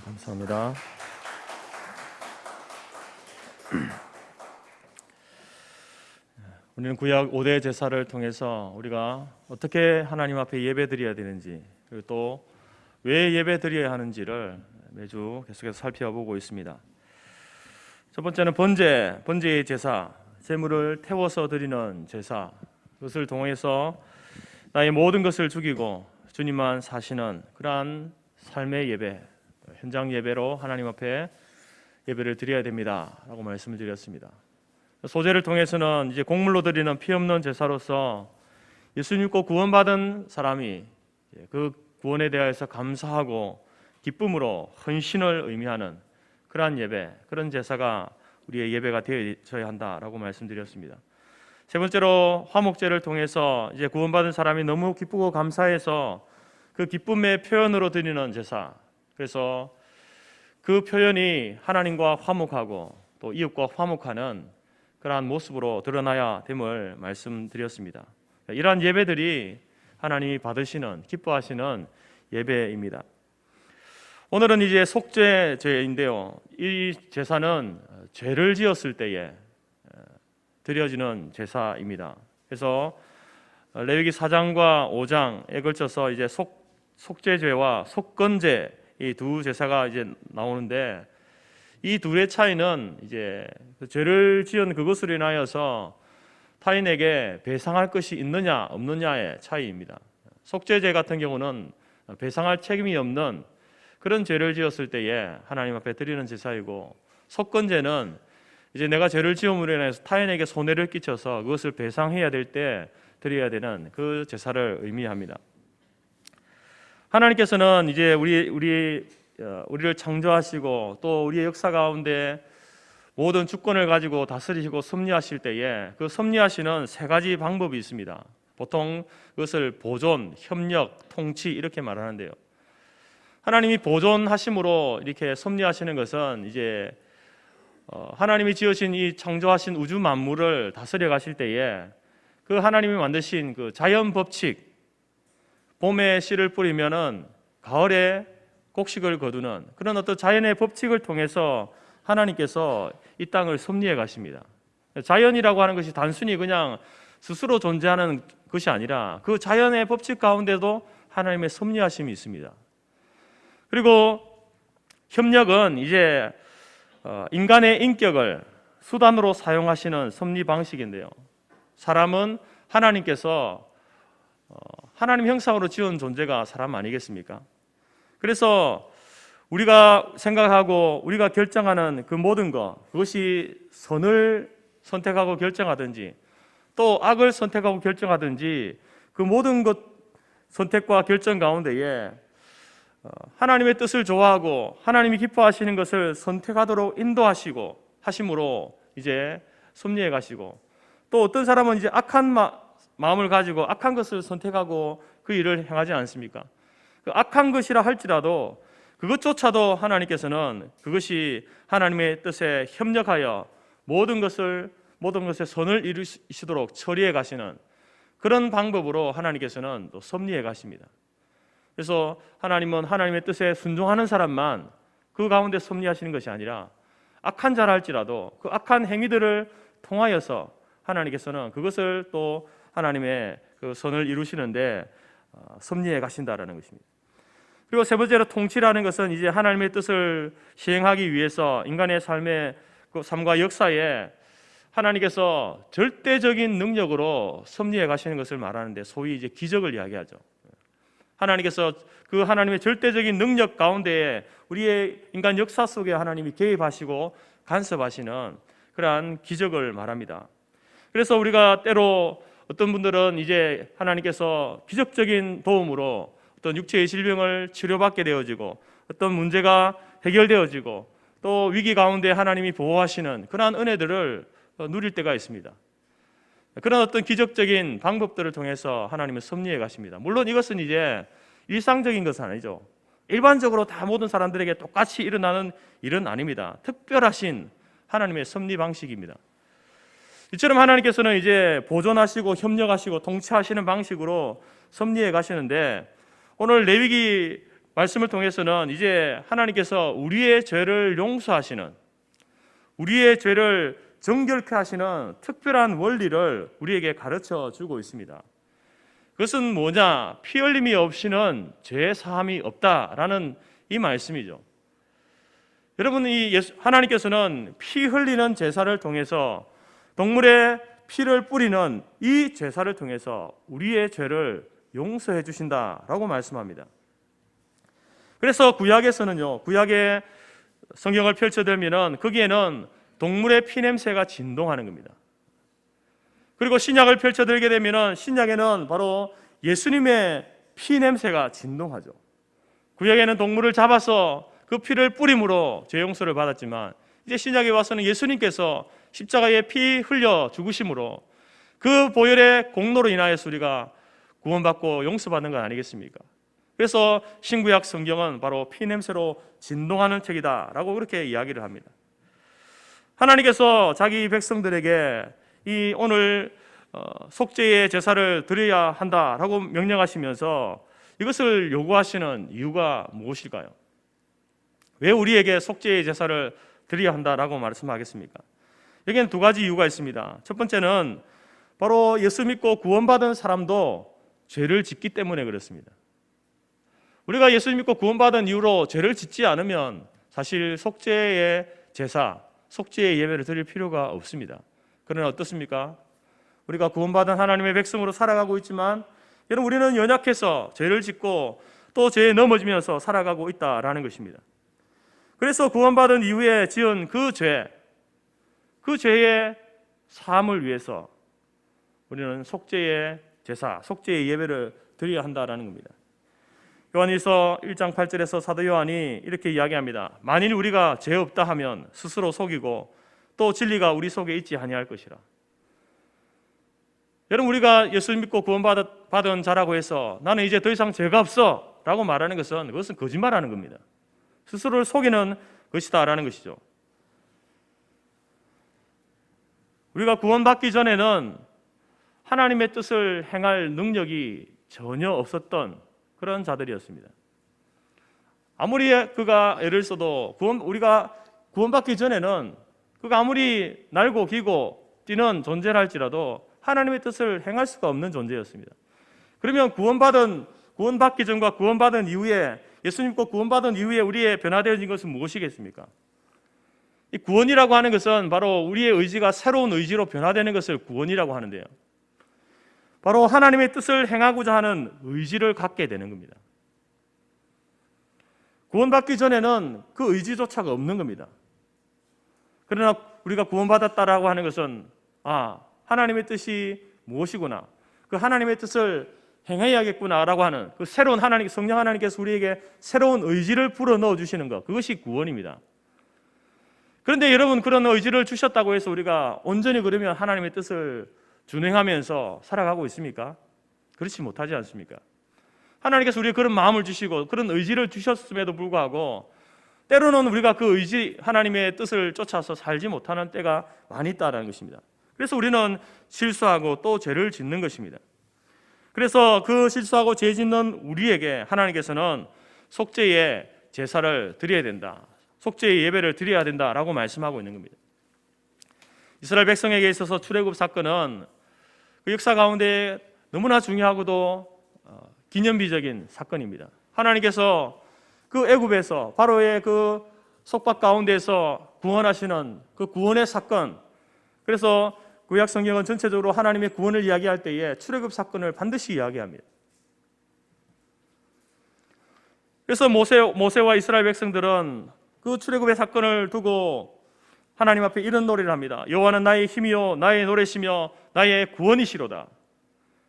감사합니다. 우리는 구약 5대 제사를 통해서 우리가 어떻게 하나님 앞에 예배드려야 되는지, 그리고 또 왜 예배드려야 하는지를 매주 계속해서 살펴보고 있습니다. 첫 번째는 번제의 제사, 제물을 태워서 드리는 제사. 그것을 통해서 나의 모든 것을 죽이고 주님만 사시는 그러한 삶의 예배, 현장 예배로 하나님 앞에 예배를 드려야 됩니다라고 말씀을 드렸습니다. 소제를 통해서는 이제 곡물로 드리는 피 없는 제사로서 예수 믿고 구원받은 사람이 그 구원에 대해서 감사하고 기쁨으로 헌신을 의미하는 그러한 예배, 그런 제사가 우리의 예배가 되어져야 한다라고 말씀드렸습니다. 세 번째로 화목제를 통해서 이제 구원받은 사람이 너무 기쁘고 감사해서 그 기쁨의 표현으로 드리는 제사. 그래서 그 표현이 하나님과 화목하고 또 이웃과 화목하는 그러한 모습으로 드러나야 됨을 말씀드렸습니다. 이러한 예배들이 하나님이 받으시는, 기뻐하시는 예배입니다. 오늘은 이제 속죄제인데요. 이 제사는 죄를 지었을 때에 드려지는 제사입니다. 그래서 레위기 4장과 5장에 걸쳐서 이제 속죄제와 속건제 이 두 제사가 이제 나오는데, 이 둘의 차이는 이제 죄를 지은 그것으로 인하여서 타인에게 배상할 것이 있느냐 없느냐의 차이입니다. 속죄제 같은 경우는 배상할 책임이 없는 그런 죄를 지었을 때에 하나님 앞에 드리는 제사이고, 속건제는 이제 내가 죄를 지음으로 인해서 타인에게 손해를 끼쳐서 그것을 배상해야 될 때 드려야 되는 그 제사를 의미합니다. 하나님께서는 이제 우리를 창조하시고 또 우리의 역사 가운데 모든 주권을 가지고 다스리시고 섭리하실 때에 그 섭리하시는 세 가지 방법이 있습니다. 보통 그것을 보존, 협력, 통치 이렇게 말하는데요. 하나님이 보존하심으로 이렇게 섭리하시는 것은 이제 하나님이 지으신 이 창조하신 우주 만물을 다스려 가실 때에 그 하나님이 만드신 그 자연 법칙, 봄에 씨를 뿌리면은 가을에 곡식을 거두는 그런 어떤 자연의 법칙을 통해서 하나님께서 이 땅을 섭리해 가십니다. 자연이라고 하는 것이 단순히 그냥 스스로 존재하는 것이 아니라 그 자연의 법칙 가운데도 하나님의 섭리하심이 있습니다. 그리고 협력은 이제 인간의 인격을 수단으로 사용하시는 섭리 방식인데요. 사람은 하나님께서 하나님 형상으로 지은 존재가 사람 아니겠습니까? 그래서 우리가 생각하고 우리가 결정하는 그 모든 것, 그것이 선을 선택하고 결정하든지 또 악을 선택하고 결정하든지 그 모든 것 선택과 결정 가운데에 하나님의 뜻을 좋아하고 하나님이 기뻐하시는 것을 선택하도록 인도하시고 하심으로 이제 섭리해 가시고, 또 어떤 사람은 이제 악한 마음을 가지고 악한 것을 선택하고 그 일을 행하지 않습니까? 그 악한 것이라 할지라도 그것조차도 하나님께서는 그것이 하나님의 뜻에 협력하여 모든 것의 선을 이루시도록 처리해 가시는 그런 방법으로 하나님께서는 또 섭리해 가십니다. 그래서 하나님은 하나님의 뜻에 순종하는 사람만 그 가운데 섭리하시는 것이 아니라 악한 자라 할지라도 그 악한 행위들을 통하여서 하나님께서는 그것을 또 하나님의 그 선을 이루시는데 섭리해 가신다라는 것입니다. 그리고 세 번째로 통치라는 것은 이제 하나님의 뜻을 시행하기 위해서 인간의 삶과 역사에 하나님께서 절대적인 능력으로 섭리해 가시는 것을 말하는데, 소위 이제 기적을 이야기하죠. 하나님께서 그 하나님의 절대적인 능력 가운데에 우리의 인간 역사 속에 하나님이 개입하시고 간섭하시는 그러한 기적을 말합니다. 그래서 우리가 때로 어떤 분들은 이제 하나님께서 기적적인 도움으로 어떤 육체의 질병을 치료받게 되어지고 어떤 문제가 해결되어지고 또 위기 가운데 하나님이 보호하시는 그러한 은혜들을 누릴 때가 있습니다. 그런 어떤 기적적인 방법들을 통해서 하나님은 섭리해 가십니다. 물론 이것은 이제 일상적인 것은 아니죠. 일반적으로 다 모든 사람들에게 똑같이 일어나는 일은 아닙니다. 특별하신 하나님의 섭리 방식입니다. 이처럼 하나님께서는 이제 보존하시고 협력하시고 통치하시는 방식으로 섭리해 가시는데, 오늘 레위기 말씀을 통해서는 이제 하나님께서 우리의 죄를 용서하시는, 우리의 죄를 정결케 하시는 특별한 원리를 우리에게 가르쳐 주고 있습니다. 그것은 뭐냐? 피 흘림이 없이는 죄 사함이 없다라는 이 말씀이죠. 여러분, 하나님께서는 피 흘리는 제사를 통해서, 동물의 피를 뿌리는 이 제사를 통해서 우리의 죄를 용서해 주신다라고 말씀합니다. 그래서 구약에서는요, 구약의 성경을 펼쳐들면은 거기에는 동물의 피 냄새가 진동하는 겁니다. 그리고 신약을 펼쳐들게 되면은 신약에는 바로 예수님의 피 냄새가 진동하죠. 구약에는 동물을 잡아서 그 피를 뿌림으로 죄 용서를 받았지만, 이제 신약에 와서는 예수님께서 십자가에 피 흘려 죽으심으로 그 보혈의 공로로 인하여서 우리가 구원받고 용서받는 건 아니겠습니까? 그래서 신구약 성경은 바로 피 냄새로 진동하는 책이다라고 그렇게 이야기를 합니다. 하나님께서 자기 백성들에게 이 오늘 속죄의 제사를 드려야 한다라고 명령하시면서 이것을 요구하시는 이유가 무엇일까요? 왜 우리에게 속죄의 제사를 드려야 한다라고 말씀하겠습니까? 여기에는 두 가지 이유가 있습니다. 첫 번째는 바로 예수 믿고 구원받은 사람도 죄를 짓기 때문에 그렇습니다. 우리가 예수 믿고 구원받은 이후로 죄를 짓지 않으면 사실 속죄의 제사, 속죄의 예배를 드릴 필요가 없습니다. 그러나 어떻습니까? 우리가 구원받은 하나님의 백성으로 살아가고 있지만, 여러분, 우리는 연약해서 죄를 짓고 또 죄에 넘어지면서 살아가고 있다라는 것입니다. 그래서 구원받은 이후에 지은 그 죄의 사함을 위해서 우리는 속죄의 제사, 속죄의 예배를 드려야 한다라는 겁니다. 요한일서 1장 8절에서 사도 요한이 이렇게 이야기합니다. 만일 우리가 죄 없다 하면 스스로 속이고 또 진리가 우리 속에 있지 아니할 것이라. 여러분, 우리가 예수 믿고 구원받은 자라고 해서 나는 이제 더 이상 죄가 없어 라고 말하는 것은, 그것은 거짓말하는 겁니다. 스스로를 속이는 것이다 라는 것이죠. 우리가 구원받기 전에는 하나님의 뜻을 행할 능력이 전혀 없었던 그런 자들이었습니다. 아무리 그가 애를 써도 우리가 구원받기 전에는 그가 아무리 날고 기고 뛰는 존재라 할지라도 하나님의 뜻을 행할 수가 없는 존재였습니다. 그러면 구원받기 전과 구원받은 이후에, 예수 믿고 구원받은 이후에 우리의 변화되어진 것은 무엇이겠습니까? 이 구원이라고 하는 것은 바로 우리의 의지가 새로운 의지로 변화되는 것을 구원이라고 하는데요, 바로 하나님의 뜻을 행하고자 하는 의지를 갖게 되는 겁니다. 구원받기 전에는 그 의지조차가 없는 겁니다. 그러나 우리가 구원받았다라고 하는 것은 하나님의 뜻이 무엇이구나, 그 하나님의 뜻을 행해야겠구나라고 하는 그 새로운 성령 하나님께서 우리에게 새로운 의지를 불어넣어 주시는 것, 그것이 구원입니다. 그런데 여러분, 그런 의지를 주셨다고 해서 우리가 온전히 그러면 하나님의 뜻을 준행하면서 살아가고 있습니까? 그렇지 못하지 않습니까? 하나님께서 우리에게 그런 마음을 주시고 그런 의지를 주셨음에도 불구하고 때로는 우리가 그 의지, 하나님의 뜻을 쫓아서 살지 못하는 때가 많이 있다는 것입니다. 그래서 우리는 실수하고 또 죄를 짓는 것입니다. 그래서 그 실수하고 죄 짓는 우리에게 하나님께서는 속죄의 제사를 드려야 된다, 속죄의 예배를 드려야 된다라고 말씀하고 있는 겁니다. 이스라엘 백성에게 있어서 출애굽 사건은 그 역사 가운데 너무나 중요하고도 기념비적인 사건입니다. 하나님께서 그 애굽에서 바로의 그 속박 가운데서 구원하시는 그 구원의 사건, 그래서 구약 성경은 전체적으로 하나님의 구원을 이야기할 때에 출애굽 사건을 반드시 이야기합니다. 그래서 모세와 이스라엘 백성들은 그 출애굽의 사건을 두고 하나님 앞에 이런 노래를 합니다. 여호와는 나의 힘이요 나의 노래시며 나의 구원이시로다.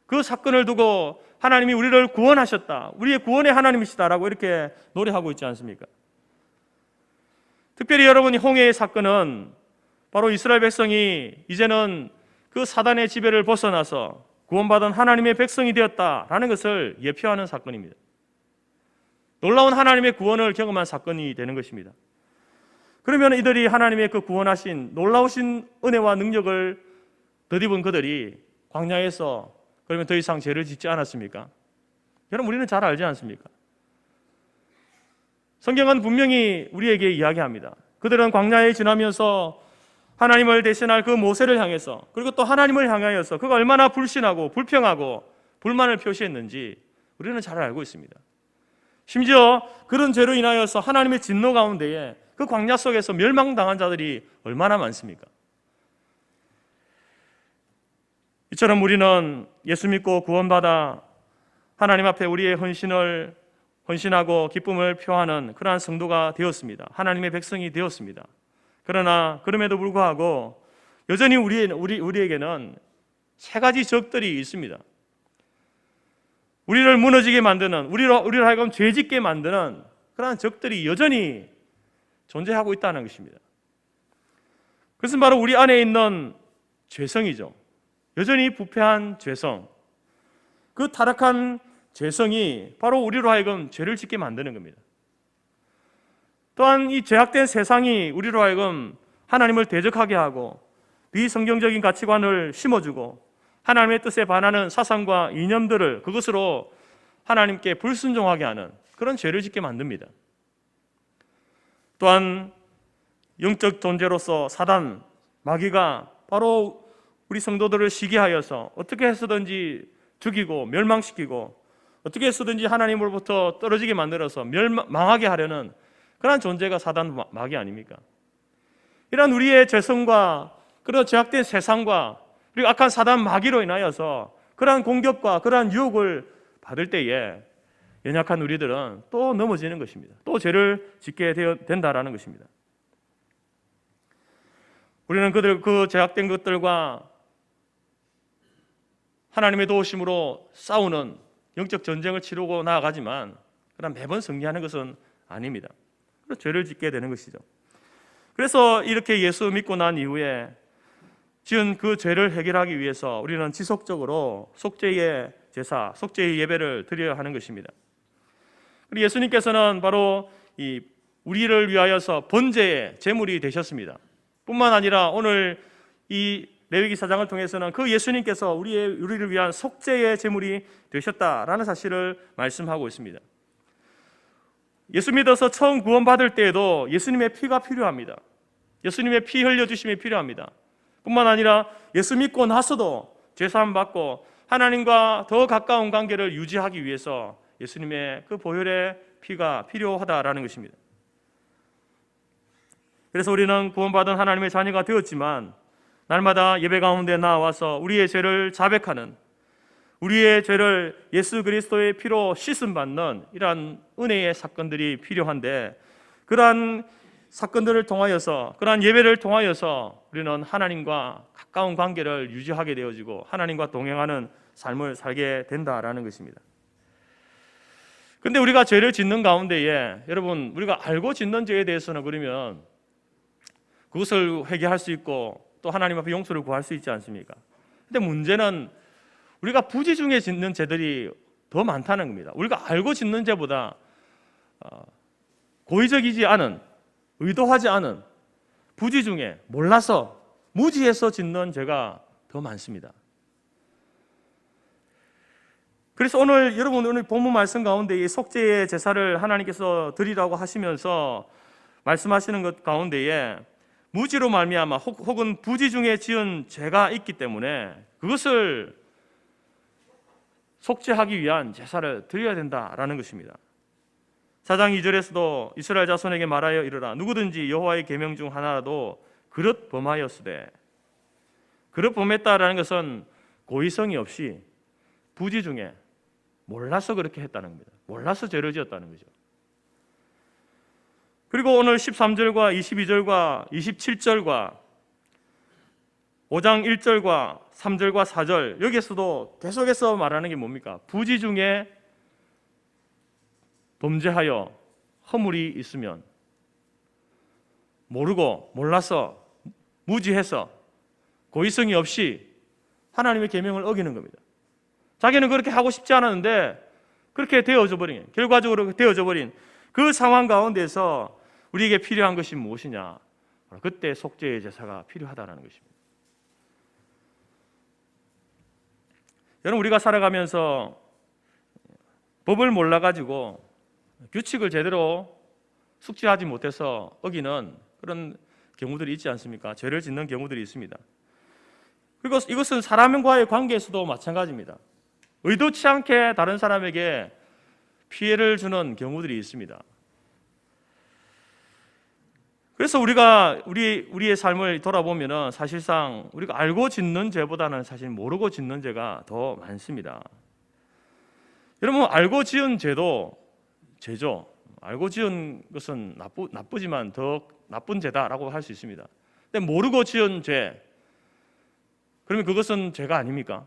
그 사건을 두고 하나님이 우리를 구원하셨다, 우리의 구원의 하나님이시다라고 이렇게 노래하고 있지 않습니까? 특별히 여러분이 홍해의 사건은 바로 이스라엘 백성이 이제는 그 사단의 지배를 벗어나서 구원받은 하나님의 백성이 되었다라는 것을 예표하는 사건입니다. 놀라운 하나님의 구원을 경험한 사건이 되는 것입니다. 그러면 이들이 하나님의 그 구원하신 놀라우신 은혜와 능력을 덧입은 그들이 광야에서 그러면 더 이상 죄를 짓지 않았습니까? 여러분, 우리는 잘 알지 않습니까? 성경은 분명히 우리에게 이야기합니다. 그들은 광야에 지나면서 하나님을 대신할 그 모세를 향해서, 그리고 또 하나님을 향하여서 그가 얼마나 불신하고 불평하고 불만을 표시했는지 우리는 잘 알고 있습니다. 심지어 그런 죄로 인하여서 하나님의 진노 가운데에 그 광야 속에서 멸망당한 자들이 얼마나 많습니까? 이처럼 우리는 예수 믿고 구원받아 하나님 앞에 우리의 헌신하고 기쁨을 표하는 그러한 성도가 되었습니다. 하나님의 백성이 되었습니다. 그러나 그럼에도 불구하고 여전히 우리에게는 세 가지 적들이 있습니다. 우리를 무너지게 만드는, 우리를 하여금 죄짓게 만드는 그러한 적들이 여전히 존재하고 있다는 것입니다. 그것은 바로 우리 안에 있는 죄성이죠. 여전히 부패한 죄성, 그 타락한 죄성이 바로 우리로 하여금 죄를 짓게 만드는 겁니다. 또한 이 죄악된 세상이 우리로 하여금 하나님을 대적하게 하고 비성경적인 가치관을 심어주고 하나님의 뜻에 반하는 사상과 이념들을 그것으로 하나님께 불순종하게 하는 그런 죄를 짓게 만듭니다. 또한 영적 존재로서 사단, 마귀가 바로 우리 성도들을 시기하여서 어떻게 해서든지 죽이고 멸망시키고 어떻게 해서든지 하나님으로부터 떨어지게 만들어서 망하게 하려는 그런 존재가 사단, 마귀 아닙니까? 이런 우리의 죄성과 그런 죄악된 세상과 그리고 악한 사단, 마귀로 인하여서 그러한 공격과 그러한 유혹을 받을 때에 연약한 우리들은 또 넘어지는 것입니다. 또 죄를 짓게 된다라는 것입니다. 우리는 그 죄악된 것들과 하나님의 도우심으로 싸우는 영적 전쟁을 치르고 나아가지만 그러나 매번 승리하는 것은 아닙니다. 그래서 죄를 짓게 되는 것이죠. 그래서 이렇게 예수 믿고 난 이후에 지은 그 죄를 해결하기 위해서 우리는 지속적으로 속죄의 제사, 속죄의 예배를 드려야 하는 것입니다. 그리고 예수님께서는 바로 이 우리를 위하여서 번제의 제물이 되셨습니다. 뿐만 아니라 오늘 이 레위기 4장을 통해서는 그 예수님께서 우리를 위한 속죄의 제물이 되셨다라는 사실을 말씀하고 있습니다. 예수 믿어서 처음 구원받을 때에도 예수님의 피가 필요합니다. 예수님의 피 흘려주심이 필요합니다. 뿐만 아니라 예수 믿고 나서도 죄사함 받고 하나님과 더 가까운 관계를 유지하기 위해서 예수님의 그 보혈의 피가 필요하다라는 것입니다. 그래서 우리는 구원받은 하나님의 자녀가 되었지만 날마다 예배 가운데 나와서 우리의 죄를 자백하는, 우리의 죄를 예수 그리스도의 피로 씻음받는 이러한 은혜의 사건들이 필요한데, 그러한 사건들을 통하여서, 그러한 예배를 통하여서 우리는 하나님과 가까운 관계를 유지하게 되어지고 하나님과 동행하는 삶을 살게 된다라는 것입니다. 그런데 우리가 죄를 짓는 가운데에 여러분, 우리가 알고 짓는 죄에 대해서는 그러면 그것을 회개할 수 있고 또 하나님 앞에 용서를 구할 수 있지 않습니까? 근데 문제는 우리가 부지 중에 짓는 죄들이 더 많다는 겁니다. 우리가 알고 짓는 죄보다 고의적이지 않은, 의도하지 않은 부지 중에 몰라서 무지해서 짓는 죄가 더 많습니다. 그래서 오늘 본문 말씀 가운데 이 속죄의 제사를 하나님께서 드리라고 하시면서 말씀하시는 것 가운데에 무지로 말미암아 혹은 부지 중에 지은 죄가 있기 때문에 그것을 속죄하기 위한 제사를 드려야 된다라는 것입니다. 4장 2절에서도 이스라엘 자손에게 말하여 이르라, 누구든지 여호와의 계명 중 하나라도 그릇 범하였으되, 그릇 범했다라는 것은 고의성이 없이 부지 중에 몰라서 그렇게 했다는 겁니다. 몰라서 죄를 지었다는 거죠. 그리고 오늘 13절과 22절과 27절과 5장 1절과 3절과 4절 여기에서도 계속해서 말하는 게 뭡니까? 부지 중에 범죄하여 허물이 있으면 모르고 몰라서 무지해서 고의성이 없이 하나님의 계명을 어기는 겁니다. 자기는 그렇게 하고 싶지 않았는데 그렇게 되어져 버린, 결과적으로 되어져 버린 그 상황 가운데서 우리에게 필요한 것이 무엇이냐? 그때 속죄의 제사가 필요하다는 것입니다. 여러분, 우리가 살아가면서 법을 몰라가지고 규칙을 제대로 숙지하지 못해서 어기는 그런 경우들이 있지 않습니까? 죄를 짓는 경우들이 있습니다. 그리고 이것은 사람과의 관계에서도 마찬가지입니다. 의도치 않게 다른 사람에게 피해를 주는 경우들이 있습니다. 그래서 우리가 우리의 삶을 돌아보면은 사실상 우리가 알고 짓는 죄보다는 사실 모르고 짓는 죄가 더 많습니다. 여러분, 알고 지은 죄도 죄죠. 알고 지은 것은 나쁘지만 더 나쁜 죄다라고 할 수 있습니다. 근데 모르고 지은 죄, 그러면 그것은 죄가 아닙니까?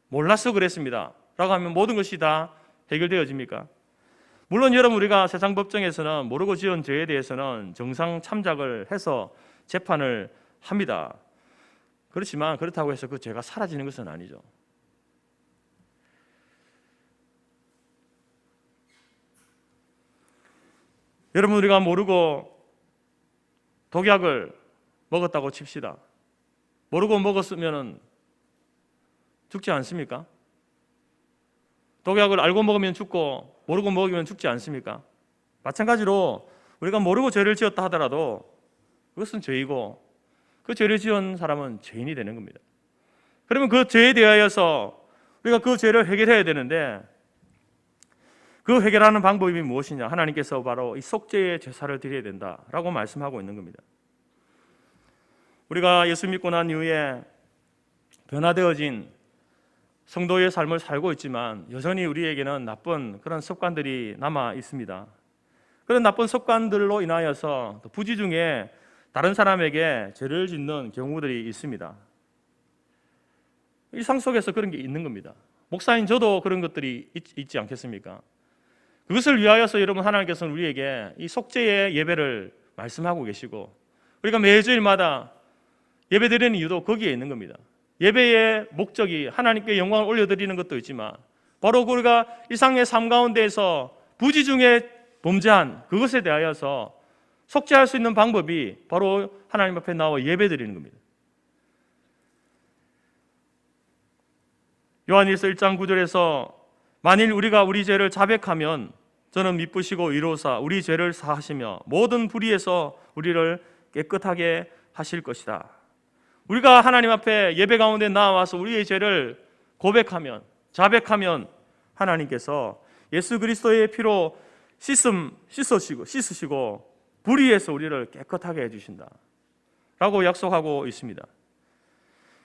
몰라서 그랬습니다 라고 하면 모든 것이 다 해결되어집니까? 물론 여러분, 우리가 세상 법정에서는 모르고 지은 죄에 대해서는 정상 참작을 해서 재판을 합니다. 그렇지만 그렇다고 해서 그 죄가 사라지는 것은 아니죠. 여러분, 우리가 모르고 독약을 먹었다고 칩시다. 모르고 먹었으면 죽지 않습니까? 독약을 알고 먹으면 죽고 모르고 먹으면 죽지 않습니까? 마찬가지로 우리가 모르고 죄를 지었다 하더라도 그것은 죄이고 그 죄를 지은 사람은 죄인이 되는 겁니다. 그러면 그 죄에 대하여서 우리가 그 죄를 해결해야 되는데, 그 해결하는 방법이 무엇이냐? 하나님께서 바로 이 속죄의 제사를 드려야 된다라고 말씀하고 있는 겁니다. 우리가 예수 믿고 난 이후에 변화되어진 성도의 삶을 살고 있지만 여전히 우리에게는 나쁜 그런 습관들이 남아 있습니다. 그런 나쁜 습관들로 인하여서 부지 중에 다른 사람에게 죄를 짓는 경우들이 있습니다. 일상 속에서 그런 게 있는 겁니다. 목사인 저도 그런 것들이 있지 않겠습니까? 그것을 위하여서 여러분, 하나님께서는 우리에게 이 속죄의 예배를 말씀하고 계시고, 우리가 매주일마다 예배드리는 이유도 거기에 있는 겁니다. 예배의 목적이 하나님께 영광을 올려드리는 것도 있지만, 바로 우리가 일상의 삶 가운데에서 부지 중에 범죄한 그것에 대하여서 속죄할 수 있는 방법이 바로 하나님 앞에 나와 예배드리는 겁니다. 요한일서 1장 9절에서 만일 우리가 우리 죄를 자백하면 저는 미쁘시고 의로우사 우리 죄를 사하시며 모든 불의에서 우리를 깨끗하게 하실 것이다. 우리가 하나님 앞에 예배 가운데 나와서 우리의 죄를 고백하면, 자백하면 하나님께서 예수 그리스도의 피로 씻으시고 불의에서 우리를 깨끗하게 해주신다 라고 약속하고 있습니다.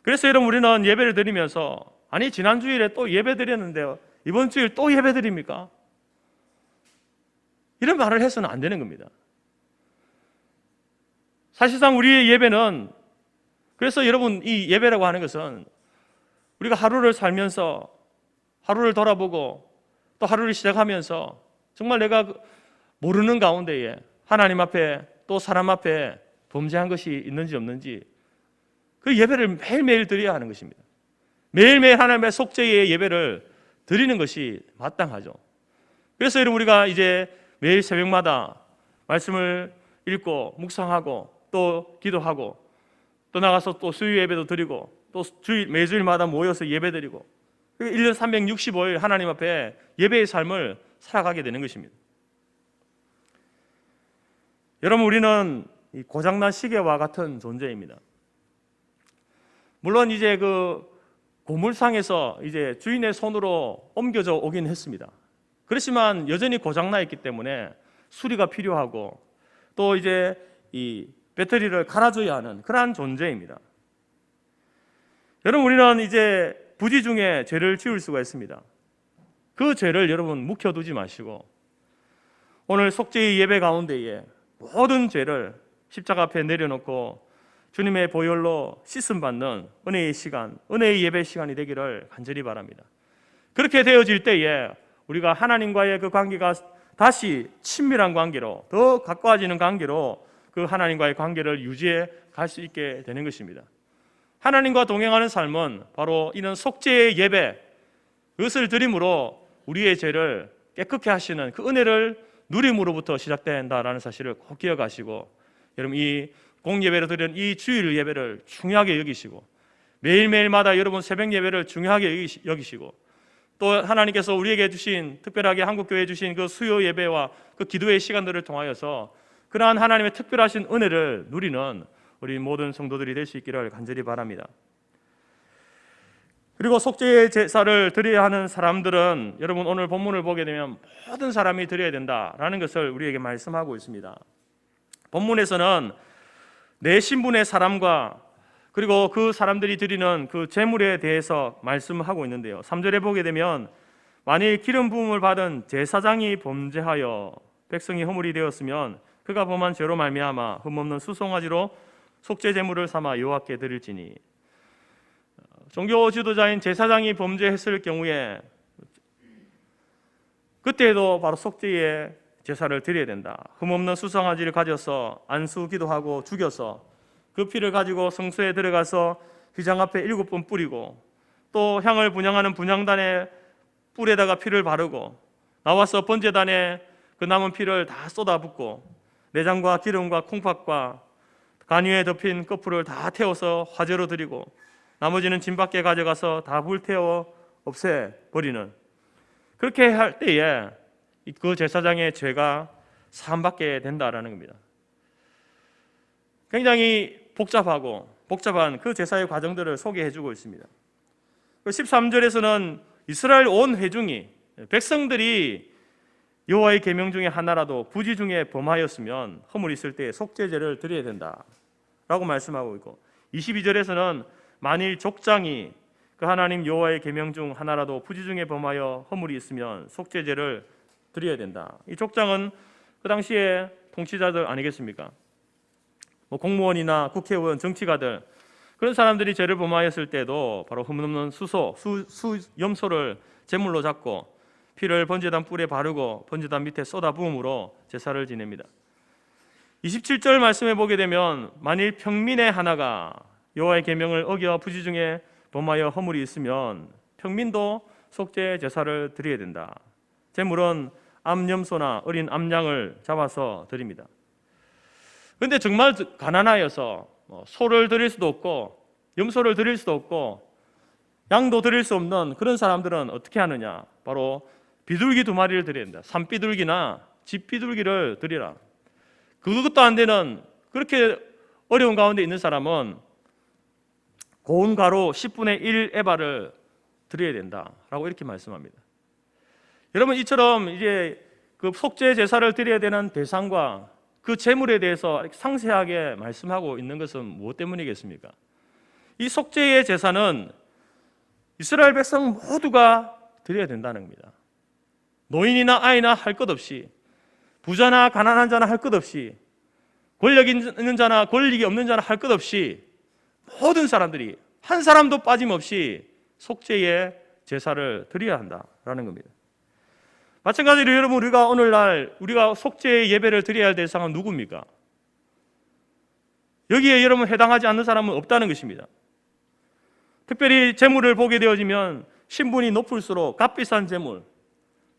그래서 여러분, 우리는 예배를 드리면서 아니 지난 주일에 또 예배 드렸는데요, 이번 주일 또 예배 드립니까? 이런 말을 해서는 안 되는 겁니다. 사실상 우리의 예배는, 그래서 여러분, 이 예배라고 하는 것은 우리가 하루를 살면서 하루를 돌아보고 또 하루를 시작하면서 정말 내가 모르는 가운데에 하나님 앞에 또 사람 앞에 범죄한 것이 있는지 없는지 그 예배를 매일매일 드려야 하는 것입니다. 매일매일 하나님의 속죄의 예배를 드리는 것이 마땅하죠. 그래서 여러분, 우리가 이제 매일 새벽마다 말씀을 읽고 묵상하고 또 기도하고 또 나가서 또 수요 예배도 드리고 또 매주일마다 모여서 예배 드리고 1년 365일 하나님 앞에 예배의 삶을 살아가게 되는 것입니다. 여러분, 우리는 고장난 시계와 같은 존재입니다. 물론 이제 그 고물상에서 이제 주인의 손으로 옮겨져 오긴 했습니다. 그렇지만 여전히 고장나 있기 때문에 수리가 필요하고 또 이제 이 배터리를 갈아줘야 하는 그러한 존재입니다. 여러분, 우리는 이제 부지 중에 죄를 지을 수가 있습니다. 그 죄를 여러분 묵혀두지 마시고 오늘 속죄의 예배 가운데에 모든 죄를 십자가 앞에 내려놓고 주님의 보혈로 씻음받는 은혜의 시간, 은혜의 예배 시간이 되기를 간절히 바랍니다. 그렇게 되어질 때에 우리가 하나님과의 그 관계가 다시 친밀한 관계로, 더 가까워지는 관계로 그 하나님과의 관계를 유지해 갈 수 있게 되는 것입니다. 하나님과 동행하는 삶은 바로 이런 속죄의 예배, 그것을 드림으로 우리의 죄를 깨끗게 하시는 그 은혜를 누림으로부터 시작된다라는 사실을 꼭 기억하시고, 여러분, 이 공예배로 드리는 이 주일 예배를 중요하게 여기시고 매일매일마다 여러분 새벽 예배를 중요하게 여기시고 또 하나님께서 우리에게 주신, 특별하게 한국교회에 주신 그 수요 예배와 그 기도의 시간들을 통하여서 그러한 하나님의 특별하신 은혜를 누리는 우리 모든 성도들이 될 수 있기를 간절히 바랍니다. 그리고 속죄의 제사를 드려야 하는 사람들은, 여러분 오늘 본문을 보게 되면 모든 사람이 드려야 된다라는 것을 우리에게 말씀하고 있습니다. 본문에서는 내 신분의 사람과 그리고 그 사람들이 드리는 그 제물에 대해서 말씀하고 있는데요, 3절에 보게 되면 만일 기름 부음을 받은 제사장이 범죄하여 백성이 허물이 되었으면 그가 범한 죄로 말미암아 흠없는 수송아지로 속죄 제물을 삼아 여호와께 드릴지니, 종교 지도자인 제사장이 범죄했을 경우에 그때에도 바로 속죄의 제사를 드려야 된다. 흠없는 수송아지를 가져서 안수 기도하고 죽여서 그 피를 가지고 성소에 들어가서 휘장 앞에 7번 뿌리고, 또 향을 분향하는 분향단의 뿔에다가 피를 바르고 나와서 번제단에 그 남은 피를 다 쏟아붓고 내장과 기름과 콩팥과 간 위에 덮인 거풀을 다 태워서 화제로 드리고 나머지는 진 밖에 가져가서 다 불태워 없애버리는, 그렇게 할 때에 그 제사장의 죄가 사함받게 된다라는 겁니다. 굉장히 복잡한 그 제사의 과정들을 소개해주고 있습니다. 13절에서는 이스라엘 온 회중이, 백성들이 여호와의 계명 중에 하나라도 부지 중에 범하였으면 허물이 있을 때 속죄제를 드려야 된다라고 말씀하고 있고, 22절에서는 만일 족장이 그 하나님 여호와의 계명 중 하나라도 부지 중에 범하여 허물이 있으면 속죄제를 드려야 된다. 이 족장은 그 당시에 통치자들 아니겠습니까? 공무원이나 국회의원, 정치가들, 그런 사람들이 죄를 범하였을 때도 바로 흠없는 염소를 제물로 잡고 피를 번제단 뿔에 바르고 번제단 밑에 쏟아 부음으로 제사를 지냅니다. 27절 말씀에 보게 되면 만일 평민의 하나가 여호와의 계명을 어겨 부지 중에 범하여 허물이 있으면 평민도 속죄 제사를 드려야 된다. 제물은 암염소나 어린 암양을 잡아서 드립니다. 그런데 정말 가난하여서 소를 드릴 수도 없고 염소를 드릴 수도 없고 양도 드릴 수 없는 그런 사람들은 어떻게 하느냐? 바로 비둘기 2마리를 드려야 된다. 산비둘기나 집비둘기를 드리라. 그것도 안 되는, 그렇게 어려운 가운데 있는 사람은 고운 가루 10분의 1 에바를 드려야 된다라고 이렇게 말씀합니다. 여러분, 이처럼 이제 그 속죄 제사를 드려야 되는 대상과 그 제물에 대해서 상세하게 말씀하고 있는 것은 무엇 때문이겠습니까? 이 속죄의 제사는 이스라엘 백성 모두가 드려야 된다는 겁니다. 노인이나 아이나 할 것 없이, 부자나 가난한 자나 할 것 없이, 권력 있는 자나 권력이 없는 자나 할 것 없이 모든 사람들이 한 사람도 빠짐없이 속죄의 제사를 드려야 한다라는 겁니다. 마찬가지로 여러분, 우리가 오늘날 우리가 속죄의 예배를 드려야 할 대상은 누굽니까? 여기에 여러분 해당하지 않는 사람은 없다는 것입니다. 특별히 제물을 보게 되어지면 신분이 높을수록 값비싼 제물,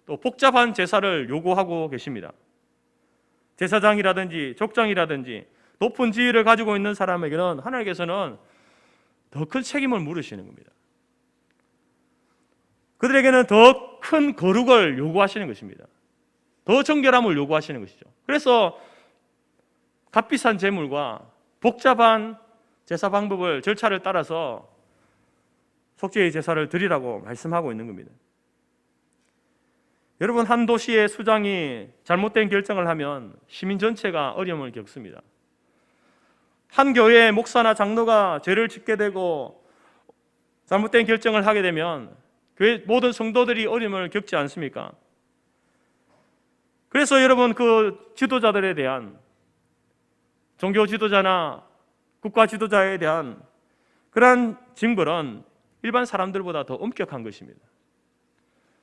또 복잡한 제사를 요구하고 계십니다. 제사장이라든지 족장이라든지 높은 지위를 가지고 있는 사람에게는 하나님께서는 더 큰 책임을 물으시는 겁니다. 그들에게는 더 큰 거룩을 요구하시는 것입니다. 더 정결함을 요구하시는 것이죠. 그래서 값비싼 제물과 복잡한 제사 방법을, 절차를 따라서 속죄의 제사를 드리라고 말씀하고 있는 겁니다. 여러분, 한 도시의 수장이 잘못된 결정을 하면 시민 전체가 어려움을 겪습니다. 한 교회의 목사나 장로가 죄를 짓게 되고 잘못된 결정을 하게 되면 교회 모든 성도들이 어려움을 겪지 않습니까? 그래서 여러분, 그 지도자들에 대한, 종교 지도자나 국가 지도자에 대한 그러한 징벌은 일반 사람들보다 더 엄격한 것입니다.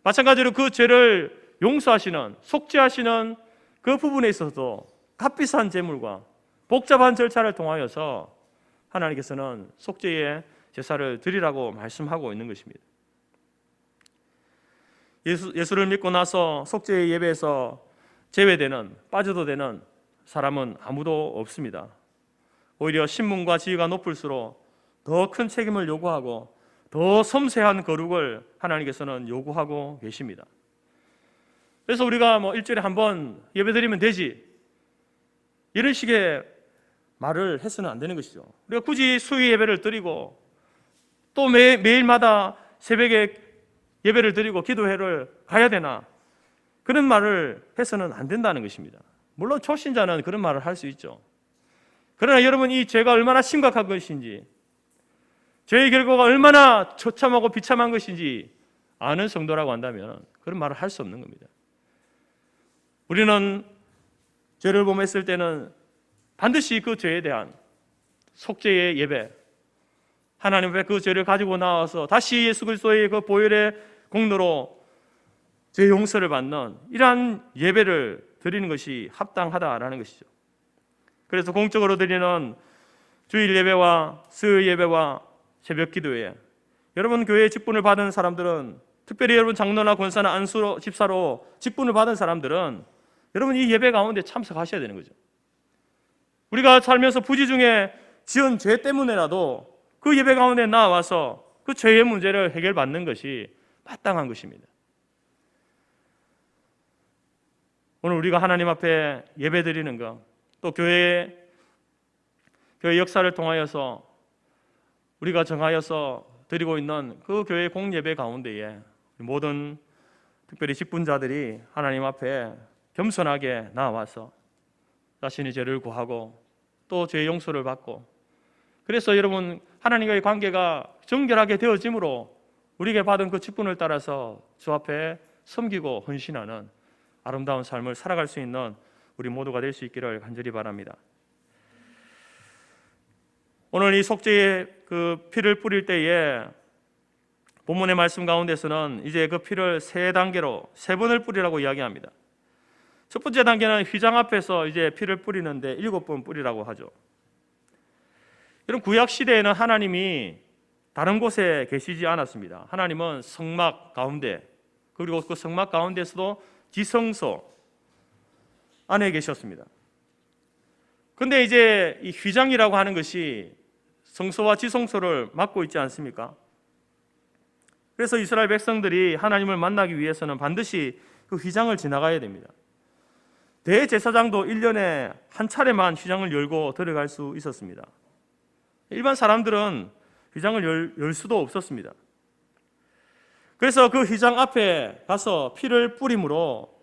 마찬가지로 그 죄를 용서하시는, 속죄하시는 그 부분에 있어서도 값비싼 제물과 복잡한 절차를 통하여서 하나님께서는 속죄의 제사를 드리라고 말씀하고 있는 것입니다. 예수를 믿고 나서 속죄의 예배에서 제외되는, 빠져도 되는 사람은 아무도 없습니다. 오히려 신분과 지위가 높을수록 더 큰 책임을 요구하고 더 섬세한 거룩을 하나님께서는 요구하고 계십니다. 그래서 우리가 일주일에 한 번 예배드리면 되지, 이런 식의 말을 해서는 안 되는 것이죠. 우리가 굳이 수요 예배를 드리고 또 매일마다 새벽에 예배를 드리고 기도회를 가야 되나, 그런 말을 해서는 안 된다는 것입니다. 물론 초신자는 그런 말을 할 수 있죠. 그러나 여러분, 이 죄가 얼마나 심각한 것인지, 죄의 결과가 얼마나 처참하고 비참한 것인지 아는 성도라고 한다면 그런 말을 할 수 없는 겁니다. 우리는 죄를 범했을 때는 반드시 그 죄에 대한 속죄의 예배, 하나님 앞에 그 죄를 가지고 나와서 다시 예수 그리스도의 그 보혈의 공로로 죄 용서를 받는 이러한 예배를 드리는 것이 합당하다라는 것이죠. 그래서 공적으로 드리는 주일 예배와 수요 예배와 새벽 기도회, 여러분 교회의 직분을 받은 사람들은, 특별히 여러분 장로나 권사나 안수 집사로 직분을 받은 사람들은 여러분 이 예배 가운데 참석하셔야 되는 거죠. 우리가 살면서 부지 중에 지은 죄 때문에라도 그 예배 가운데 나와서 그 죄의 문제를 해결받는 것이 마땅한 것입니다. 오늘 우리가 하나님 앞에 예배 드리는 것, 또 교회 역사를 통하여서 우리가 정하여서 드리고 있는 그 교회 공예배 가운데에 모든 특별히 직분자들이 하나님 앞에 겸손하게 나와서 자신의 죄를 구하고 또 죄의 용서를 받고, 그래서 여러분 하나님과의 관계가 정결하게 되어짐으로 우리에게 받은 그 직분을 따라서 주 앞에 섬기고 헌신하는 아름다운 삶을 살아갈 수 있는 우리 모두가 될 수 있기를 간절히 바랍니다. 오늘 이 속죄의 그 피를 뿌릴 때에 본문의 말씀 가운데서는 이제 그 피를 세 단계로 세 번을 뿌리라고 이야기합니다. 첫 번째 단계는 휘장 앞에서 이제 피를 뿌리는데 7번 뿌리라고 하죠. 이런 구약 시대에는 하나님이 다른 곳에 계시지 않았습니다. 하나님은 성막 가운데, 그리고 그 성막 가운데서도 지성소 안에 계셨습니다. 그런데 이제 이 휘장이라고 하는 것이 성소와 지성소를 맡고 있지 않습니까? 그래서 이스라엘 백성들이 하나님을 만나기 위해서는 반드시 그 휘장을 지나가야 됩니다. 대제사장도 1년에 한 차례만 휘장을 열고 들어갈 수 있었습니다. 일반 사람들은 휘장을 열 수도 없었습니다. 그래서 그 휘장 앞에 가서 피를 뿌림으로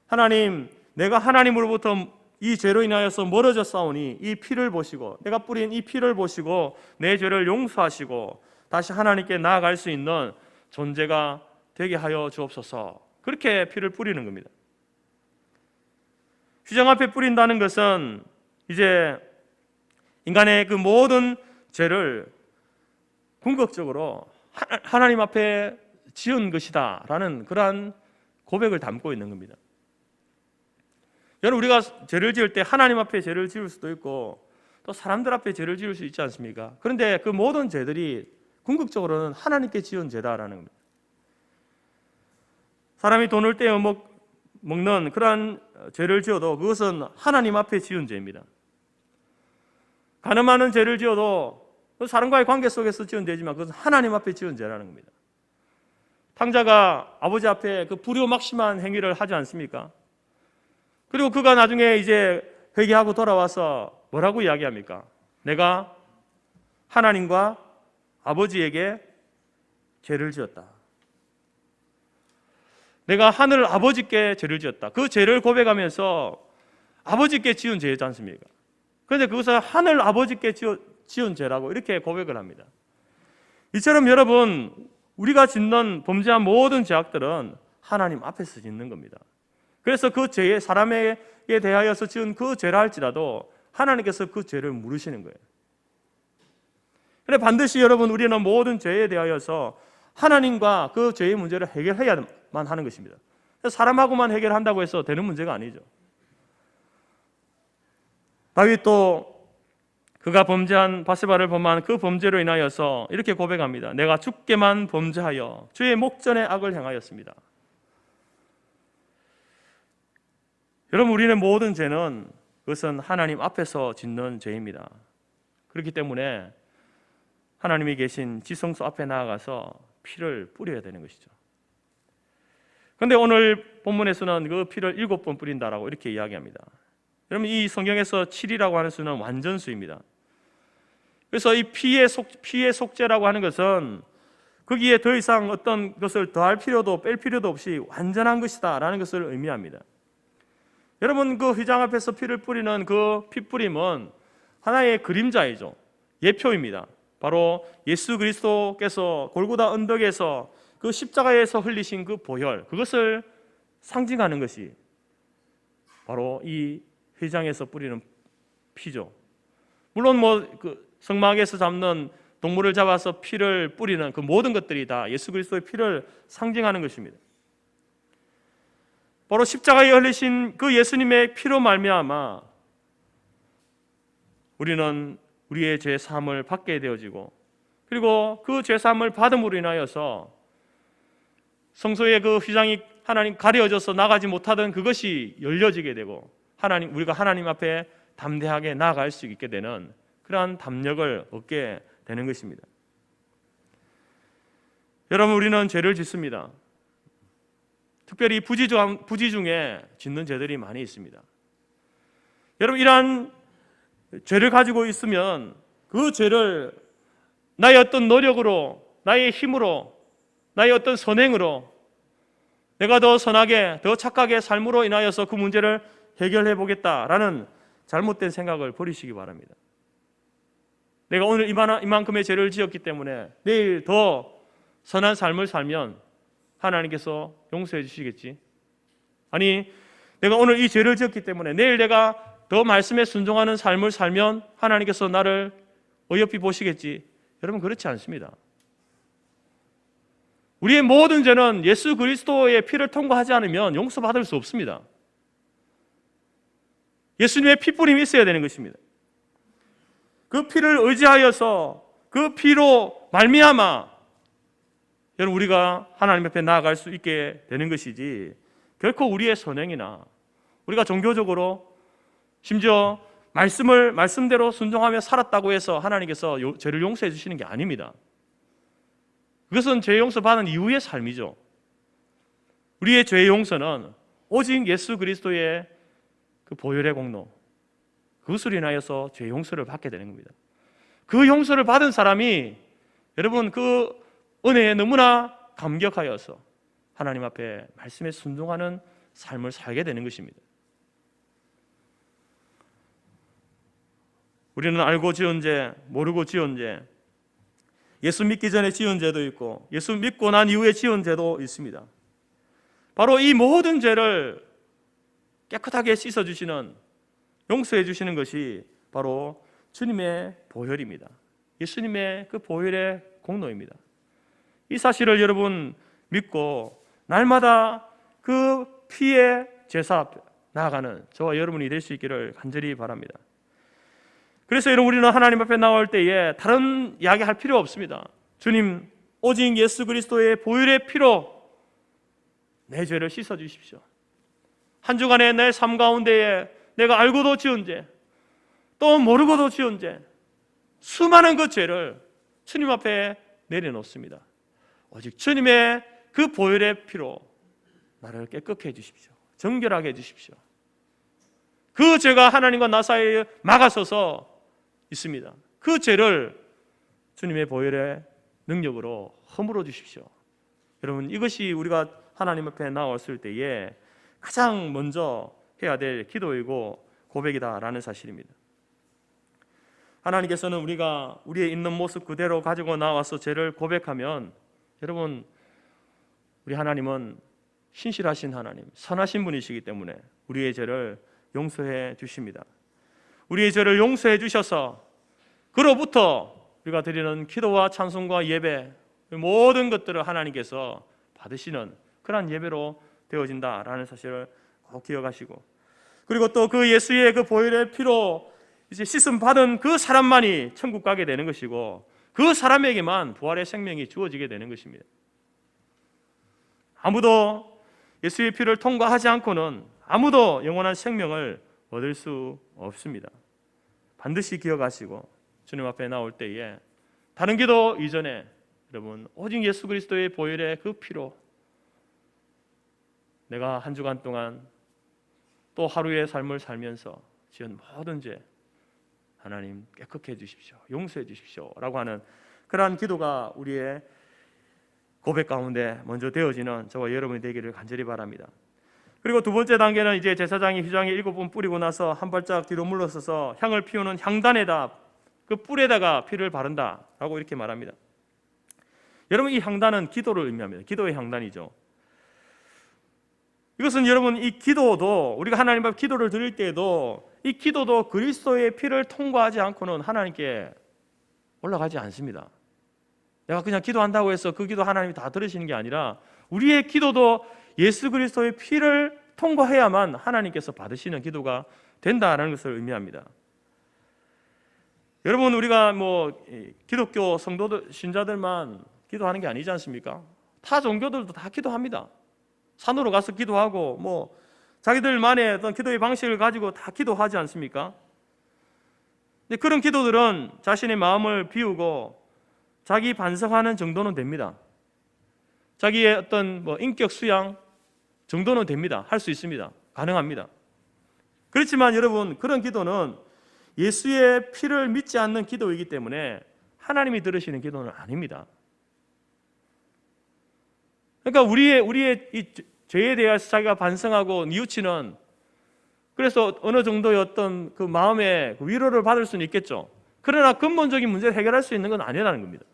하나님, 내가 하나님으로부터 이 죄로 인하여서 멀어져 싸우니 이 피를 보시고, 내가 뿌린 이 피를 보시고 내 죄를 용서하시고 다시 하나님께 나아갈 수 있는 존재가 되게 하여 주옵소서. 그렇게 피를 뿌리는 겁니다. 휘장 앞에 뿌린다는 것은 이제 인간의 그 모든 죄를 궁극적으로 하나님 앞에 지은 것이다 라는 그러한 고백을 담고 있는 겁니다. 여러분, 우리가 죄를 지을 때 하나님 앞에 죄를 지을 수도 있고 또 사람들 앞에 죄를 지을 수 있지 않습니까? 그런데 그 모든 죄들이 궁극적으로는 하나님께 지은 죄다라는 겁니다. 사람이 돈을 떼어 먹는 그러한 죄를 지어도 그것은 하나님 앞에 지은 죄입니다. 간음하는 죄를 지어도 사람과의 관계 속에서 지은 죄지만 그것은 하나님 앞에 지은 죄라는 겁니다. 탕자가 아버지 앞에 그 불효막심한 행위를 하지 않습니까? 그리고 그가 나중에 이제 회개하고 돌아와서 뭐라고 이야기합니까? 내가 하나님과 아버지에게 죄를 지었다. 내가 하늘 아버지께 죄를 지었다. 그 죄를 고백하면서 아버지께 지은 죄지 않습니까? 그런데 그것을 하늘 아버지께 지은 죄라고 이렇게 고백을 합니다. 이처럼 여러분, 우리가 짓는 범죄한 모든 죄악들은 하나님 앞에서 짓는 겁니다. 그래서 그 죄에 사람에게 대하여서 지은 그 죄라 할지라도 하나님께서 그 죄를 물으시는 거예요. 그런데 반드시 여러분, 우리는 모든 죄에 대하여서 하나님과 그 죄의 문제를 해결해야만 하는 것입니다. 사람하고만 해결한다고 해서 되는 문제가 아니죠. 다윗도 그가 범죄한 바세바를 범한 그 범죄로 인하여서 이렇게 고백합니다. 내가 주께만 범죄하여 주의 목전에 악을 행하였습니다. 여러분, 우리는 모든 죄는 그것은 하나님 앞에서 짓는 죄입니다. 그렇기 때문에 하나님이 계신 지성소 앞에 나아가서 피를 뿌려야 되는 것이죠. 그런데 오늘 본문에서는 그 피를 7번 뿌린다라고 이렇게 이야기합니다. 여러분, 이 성경에서 7이라고 하는 수는 완전수입니다. 그래서 이 피의 속죄라고 하는 것은 거기에 더 이상 어떤 것을 더할 필요도 뺄 필요도 없이 완전한 것이다 라는 것을 의미합니다. 여러분, 그 휘장 앞에서 피를 뿌리는 그 피뿌림은 하나의 그림자이죠. 예표입니다. 바로 예수 그리스도께서 골고다 언덕에서 그 십자가에서 흘리신 그 보혈, 그것을 상징하는 것이 바로 이 휘장에서 뿌리는 피죠. 물론 그 성막에서 잡는 동물을 잡아서 피를 뿌리는 그 모든 것들이 다 예수 그리스도의 피를 상징하는 것입니다. 바로 십자가에 흘리신 그 예수님의 피로 말미암아 우리는 우리의 죄 사함을 받게 되어지고, 그리고 그 죄 사함을 받음으로 인하여서 성소의 그 휘장이 하나님 가려져서 나가지 못하던 그것이 열려지게 되고 우리가 하나님 앞에 담대하게 나아갈 수 있게 되는 그러한 담력을 얻게 되는 것입니다. 여러분, 우리는 죄를 짓습니다. 특별히 부지 중에 짓는 죄들이 많이 있습니다. 여러분, 이러한 죄를 가지고 있으면 그 죄를 나의 어떤 노력으로, 나의 힘으로, 나의 어떤 선행으로 내가 더 선하게, 더 착하게 삶으로 인하여서 그 문제를 해결해 보겠다라는 잘못된 생각을 버리시기 바랍니다. 내가 오늘 이만큼의 죄를 지었기 때문에 내일 더 선한 삶을 살면 하나님께서 용서해 주시겠지. 아니, 내가 오늘 이 죄를 지었기 때문에 내일 내가 더 말씀에 순종하는 삶을 살면 하나님께서 나를 어여삐 보시겠지. 여러분, 그렇지 않습니다. 우리의 모든 죄는 예수 그리스도의 피를 통과하지 않으면 용서받을 수 없습니다. 예수님의 피뿌림이 있어야 되는 것입니다. 그 피를 의지하여서 그 피로 말미암아 여러분, 우리가 하나님 앞에 나아갈 수 있게 되는 것이지, 결코 우리의 선행이나 우리가 종교적으로 심지어 말씀대로 순종하며 살았다고 해서 하나님께서 죄를 용서해 주시는 게 아닙니다. 그것은 죄 용서받은 이후의 삶이죠. 우리의 죄 용서는 오직 예수 그리스도의 그 보혈의 공로, 그것으로 인하여서 죄 용서를 받게 되는 겁니다. 그 용서를 받은 사람이 여러분 그 은혜에 너무나 감격하여서 하나님 앞에 말씀에 순종하는 삶을 살게 되는 것입니다. 우리는 알고 지은 죄, 모르고 지은 죄, 예수 믿기 전에 지은 죄도 있고 예수 믿고 난 이후에 지은 죄도 있습니다. 바로 이 모든 죄를 깨끗하게 씻어주시는, 용서해 주시는 것이 바로 주님의 보혈입니다. 예수님의 그 보혈의 공로입니다. 이 사실을 여러분 믿고 날마다 그 피의 제사 앞에 나아가는 저와 여러분이 될 수 있기를 간절히 바랍니다. 그래서 여러분, 우리는 하나님 앞에 나올 때에 다른 이야기 할 필요 없습니다. 주님, 오직 예수 그리스도의 보혈의 피로 내 죄를 씻어주십시오. 한 주간의 내 삶 가운데에 내가 알고도 지은 죄, 또 모르고도 지은 죄, 수많은 그 죄를 주님 앞에 내려놓습니다. 오직 주님의 그 보혈의 피로 나를 깨끗게 해주십시오. 정결하게 해주십시오. 그 죄가 하나님과 나 사이에 막아서서 있습니다. 그 죄를 주님의 보혈의 능력으로 허물어 주십시오. 여러분, 이것이 우리가 하나님 앞에 나왔을 때에 가장 먼저 해야 될 기도이고 고백이다라는 사실입니다. 하나님께서는 우리가 우리의 있는 모습 그대로 가지고 나와서 죄를 고백하면, 여러분, 우리 하나님은 신실하신 하나님, 선하신 분이시기 때문에 우리의 죄를 용서해 주십니다. 우리의 죄를 용서해 주셔서 그로부터 우리가 드리는 기도와 찬송과 예배, 모든 것들을 하나님께서 받으시는 그런 예배로 되어진다라는 사실을 꼭 기억하시고, 그리고 또 그 예수의 그 보혈의 피로 이제 씻음 받은 그 사람만이 천국 가게 되는 것이고, 그 사람에게만 부활의 생명이 주어지게 되는 것입니다. 아무도 예수의 피를 통과하지 않고는 아무도 영원한 생명을 얻을 수 없습니다. 반드시 기억하시고 주님 앞에 나올 때에 다른 기도 이전에 여러분 오직 예수 그리스도의 보혈의 그 피로 내가 한 주간 동안 또 하루의 삶을 살면서 지은 모든 죄 하나님 깨끗게 해주십시오, 용서해 주십시오 라고 하는 그러한 기도가 우리의 고백 가운데 먼저 되어지는 저와 여러분이 되기를 간절히 바랍니다. 그리고 두 번째 단계는 이제 제사장이 휘장에 7번 뿌리고 나서 한 발짝 뒤로 물러서서 향을 피우는 향단에다 그 뿔에다가 피를 바른다라고 이렇게 말합니다. 여러분, 이 향단은 기도를 의미합니다. 기도의 향단이죠. 이것은 여러분, 이 기도도 우리가 하나님 앞에 기도를 드릴 때에도 이 기도도 그리스도의 피를 통과하지 않고는 하나님께 올라가지 않습니다. 내가 그냥 기도한다고 해서 그 기도 하나님이 다 들으시는 게 아니라 우리의 기도도 예수 그리스도의 피를 통과해야만 하나님께서 받으시는 기도가 된다는 것을 의미합니다. 여러분, 우리가 기독교 성도들, 신자들만 기도하는 게 아니지 않습니까? 타 종교들도 다 기도합니다. 산으로 가서 기도하고 자기들만의 어떤 기도의 방식을 가지고 다 기도하지 않습니까? 근데 그런 기도들은 자신의 마음을 비우고 자기 반성하는 정도는 됩니다. 자기의 어떤 인격 수양 정도는 됩니다. 할 수 있습니다. 가능합니다. 그렇지만 여러분, 그런 기도는 예수의 피를 믿지 않는 기도이기 때문에 하나님이 들으시는 기도는 아닙니다. 그러니까 우리의 이 죄에 대해서 자기가 반성하고 뉘우치는, 그래서 어느 정도의 어떤 그 마음의 위로를 받을 수는 있겠죠. 그러나 근본적인 문제를 해결할 수 있는 건 아니라는 겁니다.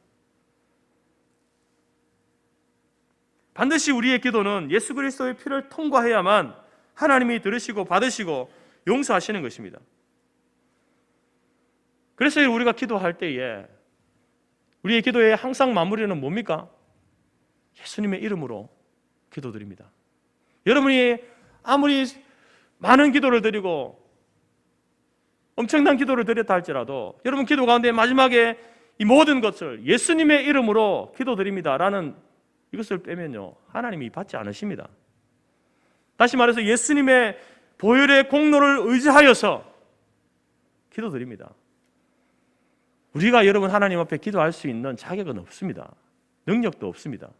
반드시 우리의 기도는 예수 그리스도의 피를 통과해야만 하나님이 들으시고 받으시고 용서하시는 것입니다. 그래서 우리가 기도할 때에 우리의 기도의 항상 마무리는 뭡니까? 예수님의 이름으로 기도드립니다. 여러분이 아무리 많은 기도를 드리고 엄청난 기도를 드렸다 할지라도 여러분 기도 가운데 마지막에 이 모든 것을 예수님의 이름으로 기도드립니다라는 이것을 빼면요, 하나님이 받지 않으십니다. 다시 말해서 예수님의 보혈의 공로를 의지하여서 기도드립니다. 우리가 여러분 하나님 앞에 기도할 수 있는 자격은 없습니다. 능력도 없습니다.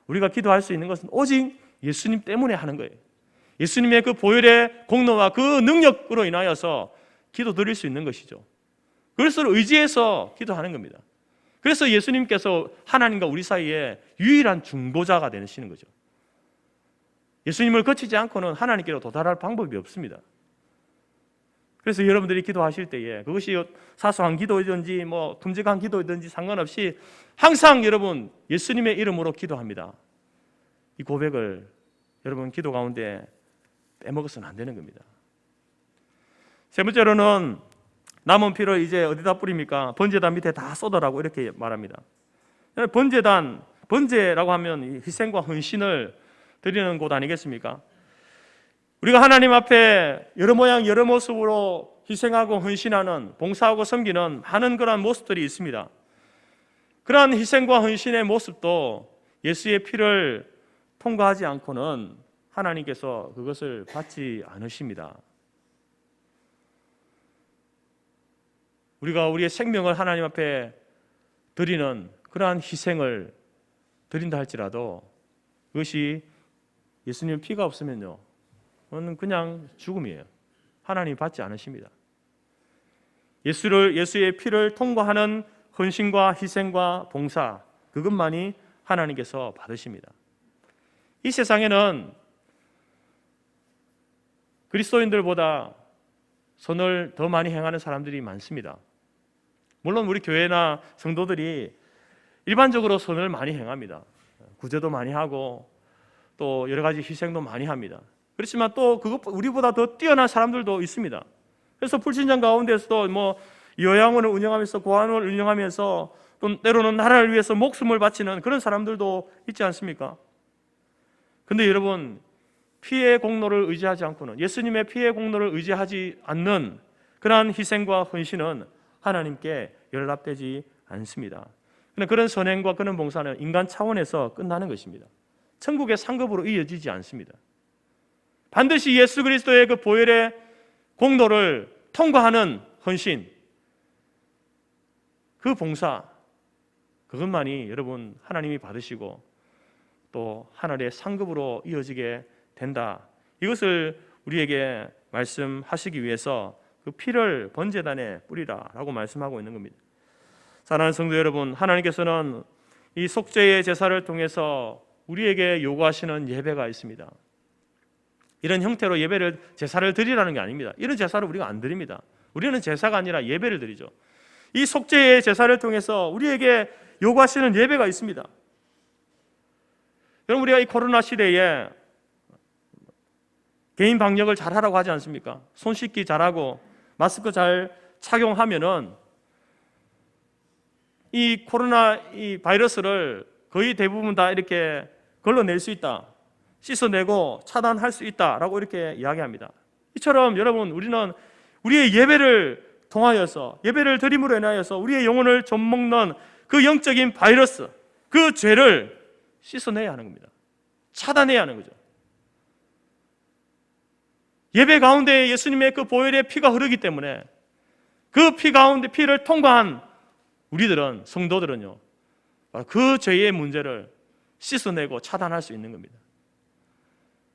우리가 기도할 수 있는 것은 오직 예수님 때문에 하는 거예요. 예수님의 그 보혈의 공로와 그 능력으로 인하여서 기도드릴 수 있는 것이죠. 그것을 의지해서 기도하는 겁니다. 그래서 예수님께서 하나님과 우리 사이에 유일한 중보자가 되시는 거죠. 예수님을 거치지 않고는 하나님께로 도달할 방법이 없습니다. 그래서 여러분들이 기도하실 때에 그것이 사소한 기도이든지 큼직한 기도이든지 상관없이 항상 여러분 예수님의 이름으로 기도합니다. 이 고백을 여러분 기도 가운데 빼먹어서는 안 되는 겁니다. 세 번째로는 남은 피를 이제 어디다 뿌립니까? 번제단 밑에 다 쏟아라고 이렇게 말합니다. 번제라고 하면 희생과 헌신을 드리는 곳 아니겠습니까? 우리가 하나님 앞에 여러 모양 여러 모습으로 희생하고 헌신하는, 봉사하고 섬기는 많은 그러한 모습들이 있습니다. 그러한 희생과 헌신의 모습도 예수의 피를 통과하지 않고는 하나님께서 그것을 받지 않으십니다. 우리가 우리의 생명을 하나님 앞에 드리는 그러한 희생을 드린다 할지라도 그것이 예수님 피가 없으면요, 그건 그냥 죽음이에요. 하나님이 받지 않으십니다. 예수의 피를 통과하는 헌신과 희생과 봉사, 그것만이 하나님께서 받으십니다. 이 세상에는 그리스도인들보다 선을 더 많이 행하는 사람들이 많습니다. 물론 우리 교회나 성도들이 일반적으로 선을 많이 행합니다. 구제도 많이 하고 또 여러 가지 희생도 많이 합니다. 그렇지만 또 우리보다 더 뛰어난 사람들도 있습니다. 그래서 불신자 가운데서도 요양원을 운영하면서 고아원을 운영하면서 또 때로는 나라를 위해서 목숨을 바치는 그런 사람들도 있지 않습니까? 근데 여러분, 피의 공로를 의지하지 않고는, 예수님의 피의 공로를 의지하지 않는 그러한 희생과 헌신은 하나님께 연락되지 않습니다. 그러나 그런 선행과 그런 봉사는 인간 차원에서 끝나는 것입니다. 천국의 상급으로 이어지지 않습니다. 반드시 예수 그리스도의 그 보혈의 공로를 통과하는 헌신, 그 봉사, 그것만이 여러분 하나님이 받으시고 또 하늘의 상급으로 이어지게 된다. 이것을 우리에게 말씀하시기 위해서 그 피를 번제단에 뿌리라라고 말씀하고 있는 겁니다. 사랑하는 성도 여러분, 하나님께서는 이 속죄의 제사를 통해서 우리에게 요구하시는 예배가 있습니다. 이런 형태로 제사를 드리라는 게 아닙니다. 이런 제사를 우리가 안 드립니다. 우리는 제사가 아니라 예배를 드리죠. 이 속죄의 제사를 통해서 우리에게 요구하시는 예배가 있습니다. 여러분, 우리가 이 코로나 시대에 개인 방역을 잘 하라고 하지 않습니까? 손 씻기 잘하고 마스크 잘 착용하면은 이 코로나 이 바이러스를 거의 대부분 다 이렇게 걸러낼 수 있다, 씻어내고 차단할 수 있다라고 이렇게 이야기합니다. 이처럼 여러분, 우리는 우리의 예배를 통하여서, 예배를 드림으로 인하여서 우리의 영혼을 좀먹는 그 영적인 바이러스, 그 죄를 씻어내야 하는 겁니다. 차단해야 하는 거죠. 예배 가운데 예수님의 그 보혈의 피가 흐르기 때문에 그 피 가운데 피를 통과한 우리들은, 성도들은요, 그 죄의 문제를 씻어내고 차단할 수 있는 겁니다.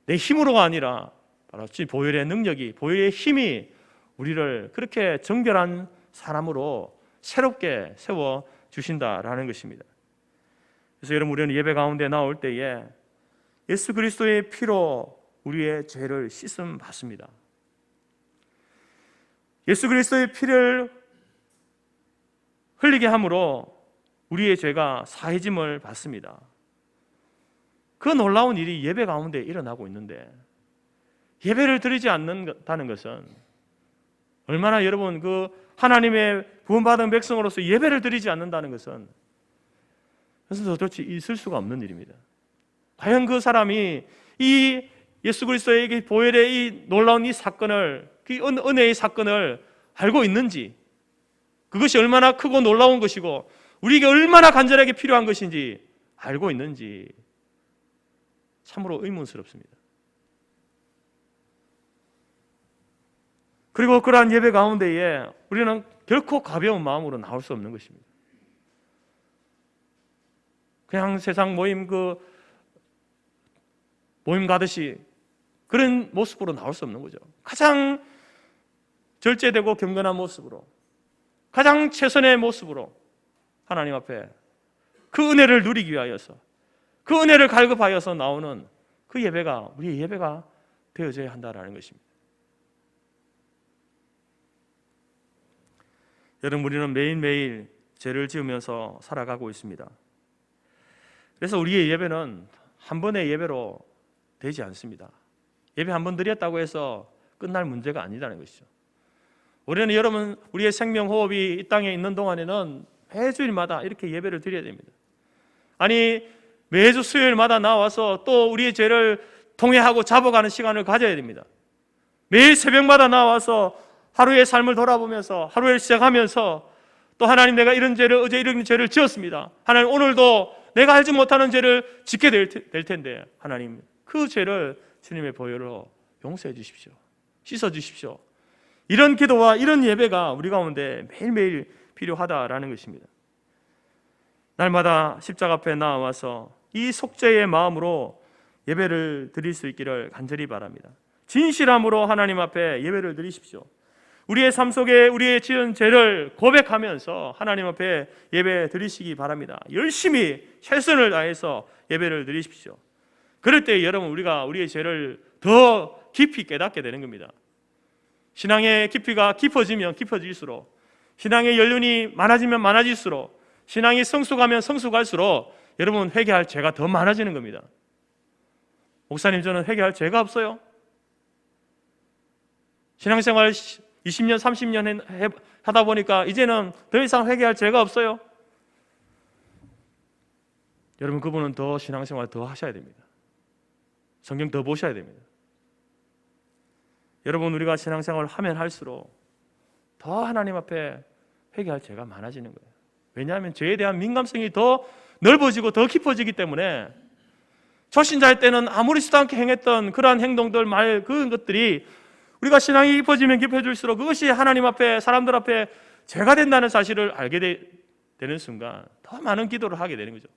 내 힘으로가 아니라 바로 보혈의 능력이, 보혈의 힘이 우리를 그렇게 정결한 사람으로 새롭게 세워주신다라는 것입니다. 그래서 여러분, 우리는 예배 가운데 나올 때에 예수 그리스도의 피로 우리의 죄를 씻음 받습니다. 예수 그리스도의 피를 흘리게 함으로 우리의 죄가 사해짐을 받습니다. 그 놀라운 일이 예배 가운데 일어나고 있는데, 예배를 드리지 않는다는 것은 얼마나 여러분, 그 하나님의 구원받은 백성으로서 예배를 드리지 않는다는 것은 그래서 도대체 있을 수가 없는 일입니다. 과연 그 사람이 이 예수 그리스도에게 보혈의 이 놀라운 이 사건을, 그 은혜의 사건을 알고 있는지, 그것이 얼마나 크고 놀라운 것이고 우리에게 얼마나 간절하게 필요한 것인지 알고 있는지 참으로 의문스럽습니다. 그리고 그러한 예배 가운데에 우리는 결코 가벼운 마음으로 나올 수 없는 것입니다. 그냥 세상 모임 가듯이 그런 모습으로 나올 수 없는 거죠. 가장 절제되고 경건한 모습으로, 가장 최선의 모습으로 하나님 앞에 그 은혜를 누리기 위하여서, 그 은혜를 갈급하여서 나오는 그 예배가 우리의 예배가 되어져야 한다는 것입니다. 여러분, 우리는 매일매일 죄를 지으면서 살아가고 있습니다. 그래서 우리의 예배는 한 번의 예배로 되지 않습니다. 예배 한 번 드렸다고 해서 끝날 문제가 아니라는 것이죠. 우리는 여러분, 우리의 생명 호흡이 이 땅에 있는 동안에는 매주일마다 이렇게 예배를 드려야 됩니다. 아니, 매주 수요일마다 나와서 또 우리의 죄를 통회하고 잡아가는 시간을 가져야 됩니다. 매일 새벽마다 나와서 하루의 삶을 돌아보면서, 하루를 시작하면서 또 하나님, 내가 이런 죄를, 어제 이런 죄를 지었습니다. 하나님, 오늘도 내가 알지 못하는 죄를 짓게 될 텐데 하나님, 그 죄를 주님의 보혈로 용서해 주십시오. 씻어 주십시오. 이런 기도와 이런 예배가 우리 가운데 매일매일 필요하다라는 것입니다. 날마다 십자가 앞에 나와서 이 속죄의 마음으로 예배를 드릴 수 있기를 간절히 바랍니다. 진실함으로 하나님 앞에 예배를 드리십시오. 우리의 삶 속에 우리의 지은 죄를 고백하면서 하나님 앞에 예배 드리시기 바랍니다. 열심히 최선을 다해서 예배를 드리십시오. 그럴 때 여러분, 우리가 우리의 죄를 더 깊이 깨닫게 되는 겁니다. 신앙의 깊이가 깊어지면 깊어질수록, 신앙의 연륜이 많아지면 많아질수록, 신앙이 성숙하면 성숙할수록 여러분, 회개할 죄가 더 많아지는 겁니다. 목사님, 저는 회개할 죄가 없어요. 신앙생활 20년, 30년 하다 보니까 이제는 더 이상 회개할 죄가 없어요. 여러분, 그분은 더 신앙생활 더 하셔야 됩니다. 성경 더 보셔야 됩니다. 여러분, 우리가 신앙생활을 하면 할수록 더 하나님 앞에 회개할 죄가 많아지는 거예요. 왜냐하면 죄에 대한 민감성이 더 넓어지고 더 깊어지기 때문에 초신자일 때는 아무렇지도 않게 행했던 그러한 행동들, 말, 그런 것들이 우리가 신앙이 깊어지면 깊어질수록 그것이 하나님 앞에, 사람들 앞에 죄가 된다는 사실을 알게 되는 순간 더 많은 기도를 하게 되는 거죠.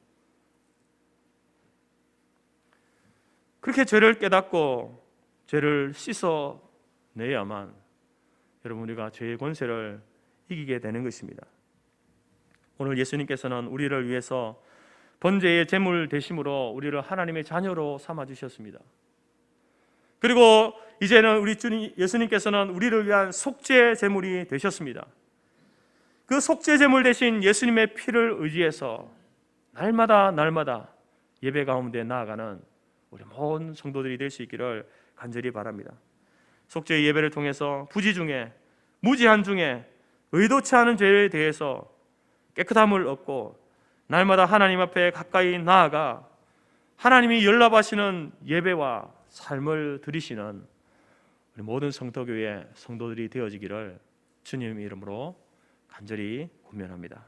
그렇게 죄를 깨닫고 죄를 씻어내야만 여러분 우리가 죄의 권세를 이기게 되는 것입니다. 오늘 예수님께서는 우리를 위해서 번제의 제물 되심으로 우리를 하나님의 자녀로 삼아 주셨습니다. 그리고 이제는 우리 주님 예수님께서는 우리를 위한 속죄 제물이 되셨습니다. 그 속죄 제물 대신 예수님의 피를 의지해서 날마다 예배 가운데 나아가는 우리 모든 성도들이 될 수 있기를 간절히 바랍니다. 속죄 예배를 통해서 부지 중에 무지한 중에 의도치 않은 죄에 대해서 깨끗함을 얻고 날마다 하나님 앞에 가까이 나아가 하나님이 연락하시는 예배와 삶을 드리시는 우리 모든 성도교회 성도들이 되어지기를 주님의 이름으로 간절히 권면합니다.